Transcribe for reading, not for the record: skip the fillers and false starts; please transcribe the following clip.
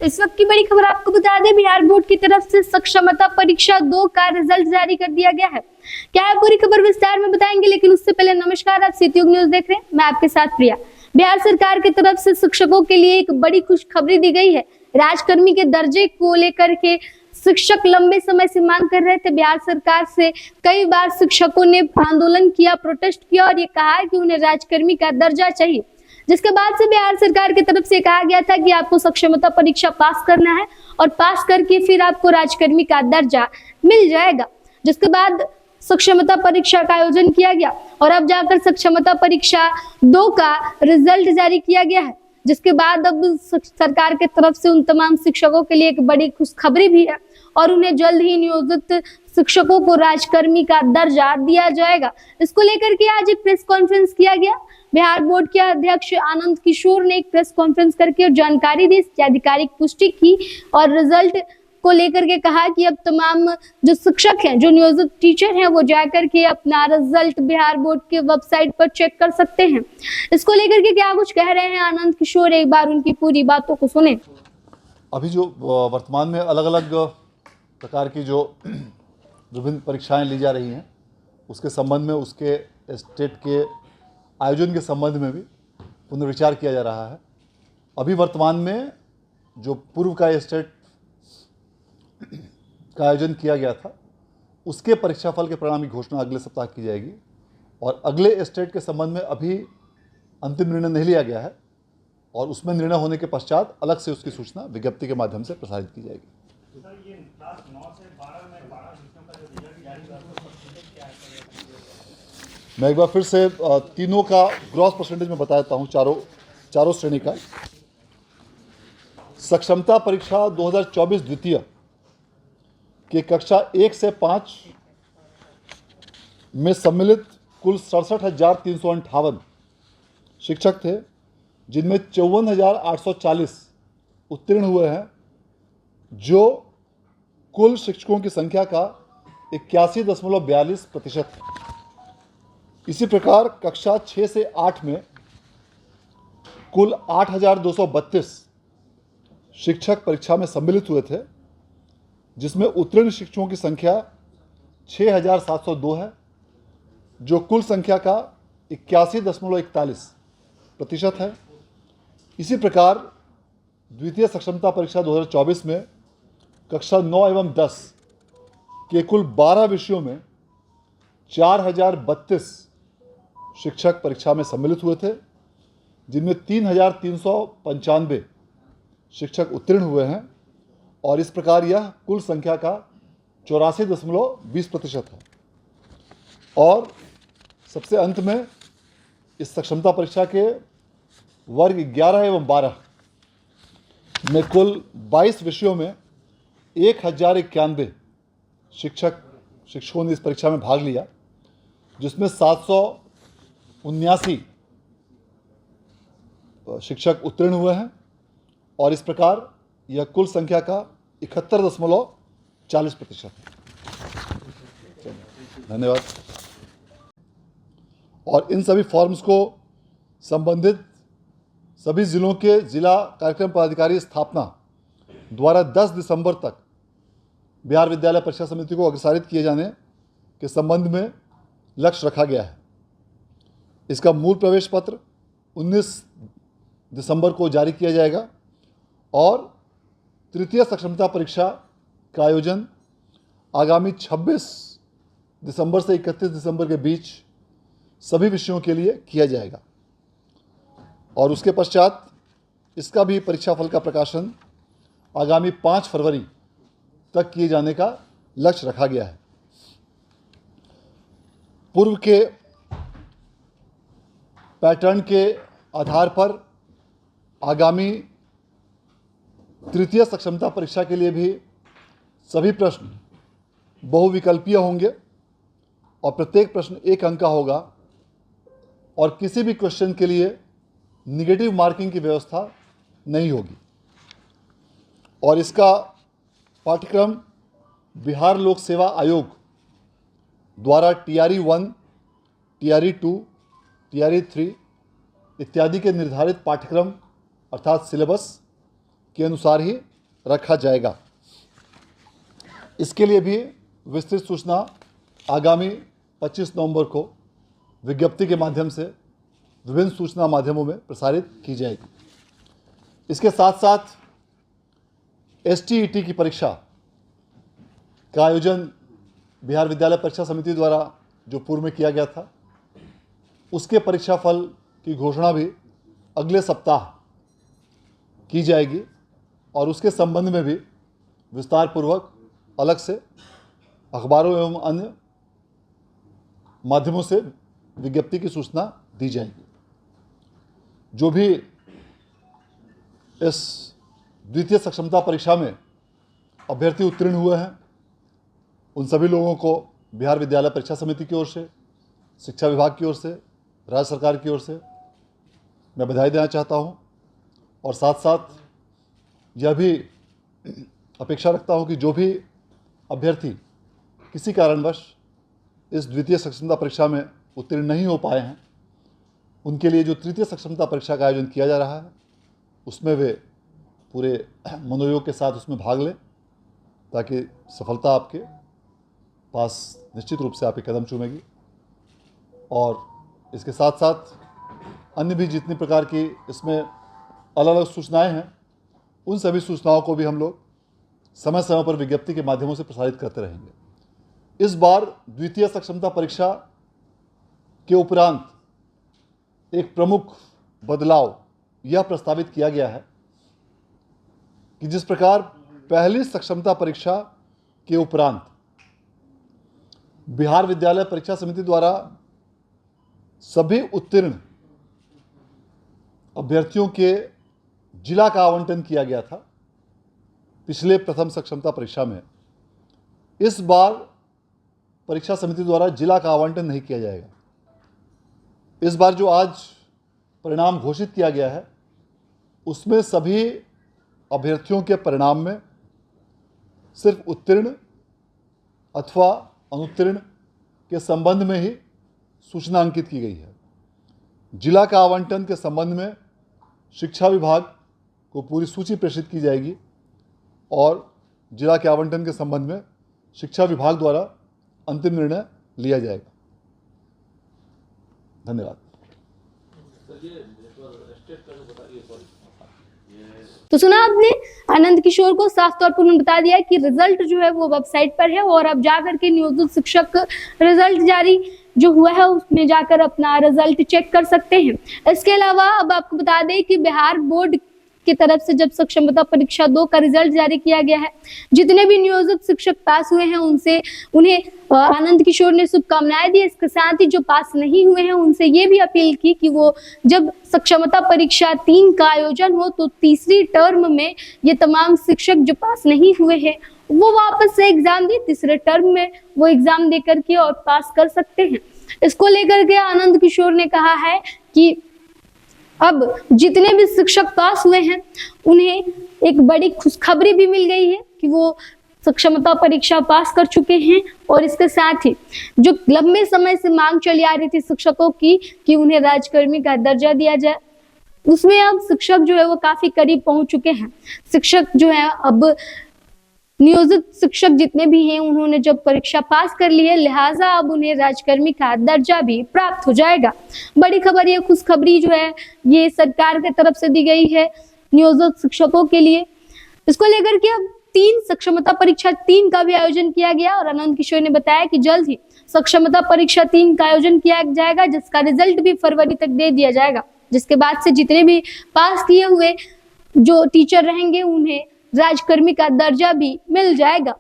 इस वक्त की बड़ी खबर आपको बता दें, बिहार बोर्ड की तरफ से सक्षमता परीक्षा 2 का रिजल्ट जारी कर दिया गया है। क्या है पूरी खबर विस्तार में बताएंगे, लेकिन उससे पहले नमस्कार, आप सिटी न्यूज देख रहे हैं, मैं आपके साथ प्रिया। बिहार सरकार की तरफ से शिक्षकों के लिए एक बड़ी खुशखबरी दी गई है। राजकर्मी के दर्जे को लेकर के शिक्षक लंबे समय से मांग कर रहे थे। बिहार सरकार से कई बार शिक्षकों ने आंदोलन किया, प्रोटेस्ट किया और ये कहा कि उन्हें राजकर्मी का दर्जा चाहिए, जिसके बाद से बिहार सरकार की तरफ से कहा गया था कि आपको सक्षमता परीक्षा पास करना है और पास करके फिर आपको राजकर्मी का दर्जा मिल जाएगा। जिसके बाद सक्षमता परीक्षा का आयोजन किया गया और अब जाकर सक्षमता परीक्षा 2 का रिजल्ट जारी किया गया है, जिसके बाद अब सरकार की तरफ से उन तमाम शिक्षकों के लिए एक बड़ी खुशखबरी भी है और उन्हें जल्द ही नियोजित शिक्षकों को राजकर्मी का दर्जा दिया जाएगा। इसको लेकर के आज एक प्रेस कॉन्फ्रेंस किया गया। बिहार बोर्ड के अध्यक्ष आनंद किशोर ने एक प्रेस कॉन्फ्रेंस करके जानकारी दी, इसकी आधिकारिक पुष्टि की और रिजल्ट को लेकर के कहा कि अब तमाम जो शिक्षक हैं, जो नियोजित टीचर हैं, वो जाकर के अपना रिजल्ट बिहार बोर्ड के वेबसाइट पर चेक कर सकते हैं। इसको लेकर के क्या कुछ कह रहे हैं आनंद किशोर, एक बार उनकी पूरी बातों को सुने। अभी जो वर्तमान में अलग अलग प्रकार की जो विभिन्न परीक्षाएं ली जा रही हैं, उसके संबंध में, उसके स्टेट के आयोजन के संबंध में भी पुनर्विचार किया जा रहा है। अभी वर्तमान में जो पूर्व का स्टेट का आयोजन किया गया था, उसके परीक्षाफल के परिणाम की घोषणा अगले सप्ताह की जाएगी और अगले स्टेट के संबंध में अभी अंतिम निर्णय नहीं लिया गया है और उसमें निर्णय होने के पश्चात अलग से उसकी सूचना विज्ञप्ति के माध्यम से प्रसारित की जाएगी। मैं एक बार फिर से तीनों का ग्रॉस परसेंटेज में बता देता हूँ, चारों श्रेणी का। सक्षमता परीक्षा 2024 द्वितीय के कक्षा 1 से 5 में सम्मिलित कुल 67,358 शिक्षक थे, जिनमें 54,840 उत्तीर्ण हुए हैं, जो कुल शिक्षकों की संख्या का 81.42% है। इसी प्रकार कक्षा 6 से 8 में कुल 8,232 शिक्षक परीक्षा में सम्मिलित हुए थे, जिसमें उत्तीर्ण शिक्षकों की संख्या 6,702 है, जो कुल संख्या का 81.41% है। इसी प्रकार द्वितीय सक्षमता परीक्षा 2024 में कक्षा 9 एवं 10 के कुल 12 विषयों में 4,032 शिक्षक परीक्षा में सम्मिलित हुए थे, जिनमें 3,395 शिक्षक उत्तीर्ण हुए हैं और इस प्रकार यह कुल संख्या का 84.20% है। और सबसे अंत में इस सक्षमता परीक्षा के वर्ग 11 एवं 12 में कुल 22 विषयों में 1,091 शिक्षकों ने इस परीक्षा में भाग लिया, जिसमें 779 शिक्षक उत्तीर्ण हुए हैं और इस प्रकार यह कुल संख्या का 71.40% है। धन्यवाद। और इन सभी फॉर्म्स को संबंधित सभी जिलों के जिला कार्यक्रम पदाधिकारी स्थापना द्वारा 10 दिसंबर तक बिहार विद्यालय परीक्षा समिति को अग्रसारित किए जाने के संबंध में लक्ष्य रखा गया है। इसका मूल प्रवेश पत्र 19 दिसंबर को जारी किया जाएगा और तृतीय सक्षमता परीक्षा का आयोजन आगामी 26 दिसंबर से 31 दिसंबर के बीच सभी विषयों के लिए किया जाएगा और उसके पश्चात इसका भी परीक्षाफल का प्रकाशन आगामी 5 फरवरी तक किए जाने का लक्ष्य रखा गया है। पूर्व के पैटर्न के आधार पर आगामी तृतीय सक्षमता परीक्षा के लिए भी सभी प्रश्न बहुविकल्पीय होंगे और प्रत्येक प्रश्न 1 अंक का होगा और किसी भी क्वेश्चन के लिए निगेटिव मार्किंग की व्यवस्था नहीं होगी। और इसका पाठ्यक्रम बिहार लोक सेवा आयोग द्वारा TRE 1, TRE 2, TRE 3 इत्यादि के निर्धारित पाठ्यक्रम अर्थात सिलेबस के अनुसार ही रखा जाएगा। इसके लिए भी विस्तृत सूचना आगामी 25 नवंबर को विज्ञप्ति के माध्यम से विभिन्न सूचना माध्यमों में प्रसारित की जाएगी। इसके साथ साथ STET की परीक्षा का आयोजन बिहार विद्यालय परीक्षा समिति द्वारा जो पूर्व में किया गया था, उसके परीक्षा फल की घोषणा भी अगले सप्ताह की जाएगी और उसके संबंध में भी विस्तार पूर्वक अलग से अखबारों एवं अन्य माध्यमों से विज्ञप्ति की सूचना दी जाएगी। जो भी इस द्वितीय सक्षमता परीक्षा में अभ्यर्थी उत्तीर्ण हुए हैं, उन सभी लोगों को बिहार विद्यालय परीक्षा समिति की ओर से, शिक्षा विभाग की ओर से, राज्य सरकार की ओर से मैं बधाई देना चाहता हूं और साथ साथ यह भी अपेक्षा रखता हूं कि जो भी अभ्यर्थी किसी कारणवश इस द्वितीय सक्षमता परीक्षा में उत्तीर्ण नहीं हो पाए हैं, उनके लिए जो तृतीय सक्षमता परीक्षा का आयोजन किया जा रहा है, उसमें वे पूरे मनोयोग के साथ उसमें भाग लें, ताकि सफलता आपके पास निश्चित रूप से आपके कदम चूमेगी। और इसके साथ साथ अन्य भी जितनी प्रकार की इसमें अलग अलग सूचनाएं हैं, उन सभी सूचनाओं को भी हम लोग समय समय पर विज्ञप्ति के माध्यमों से प्रसारित करते रहेंगे। इस बार द्वितीय सक्षमता परीक्षा के उपरांत एक प्रमुख बदलाव यह प्रस्तावित किया गया है कि जिस प्रकार पहली सक्षमता परीक्षा के उपरांत बिहार विद्यालय परीक्षा समिति द्वारा सभी उत्तीर्ण अभ्यर्थियों के जिला का आवंटन किया गया था पिछले प्रथम सक्षमता परीक्षा में, इस बार परीक्षा समिति द्वारा जिला का आवंटन नहीं किया जाएगा। इस बार जो आज परिणाम घोषित किया गया है, उसमें सभी अभ्यर्थियों के परिणाम में सिर्फ उत्तीर्ण अथवा अनुत्तीर्ण के संबंध में ही सूचना अंकित की गई है। जिला का आवंटन के संबंध में शिक्षा विभाग को पूरी सूची प्रेषित की जाएगी और जिला के आवंटन के संबंध में शिक्षा विभाग द्वारा अंतिम निर्णय लिया जाएगा। धन्यवाद। तो सुना आपने, आनंद किशोर को साफ तौर पर उन्होंने बता दिया कि रिजल्ट जो है वो वेबसाइट पर है और अब जाकर के नियोजित शिक्षक रिजल्ट जारी जो हुआ है उसमें जाकर अपना रिजल्ट चेक कर सकते हैं। इसके अलावा अब आपको बता दें कि बिहार बोर्ड की तरफ से जब सक्षमता परीक्षा 2 का रिजल्ट जारी किया गया है, जितने भी नियोजित शिक्षक पास हुए हैं उन्हें आनंद किशोर ने शुभकामनाएं दी। इसके साथ ही जो पास नहीं हुए हैं उनसे ये भी अपील की कि वो जब सक्षमता परीक्षा 3 का आयोजन हो तो तीसरी टर्म में ये तमाम शिक्षक जो पास नहीं हुए हैं वो वापस से एग्जाम दे, तीसरे टर्म में वो एग्जाम दे करके और पास कर सकते हैं। इसको लेकर के आनंद किशोर ने कहा है कि अब जितने भी शिक्षक पास हुए हैं उन्हें एक बड़ी खुशखबरी भी मिल गई है कि वो सक्षमता परीक्षा पास कर चुके हैं और इसके साथ ही जो लंबे समय से मांग चली आ रही थी शिक्षकों की कि उन्हें राजकर्मी का दर्जा दिया जाए, उसमें अब शिक्षक जो है वो काफी करीब पहुंच चुके हैं। शिक्षक जो है अब नियोजित शिक्षक जितने भी हैं उन्होंने जब परीक्षा पास कर ली है, लिहाजा अब उन्हें राजकर्मी का दर्जा भी प्राप्त हो जाएगा। बड़ी खबर, ये खुशखबरी जो है ये सरकार की तरफ से दी गई है नियोजित शिक्षकों के लिए। इसको लेकर के अब 3 सक्षमता परीक्षा 3 का भी आयोजन किया गया और आनंद किशोर ने बताया कि जल्द ही सक्षमता परीक्षा 3 का आयोजन किया जाएगा, जिसका रिजल्ट भी फरवरी तक दे दिया जाएगा, जिसके बाद से जितने भी पास किए हुए जो टीचर रहेंगे उन्हें राजकर्मी का दर्जा भी मिल जाएगा।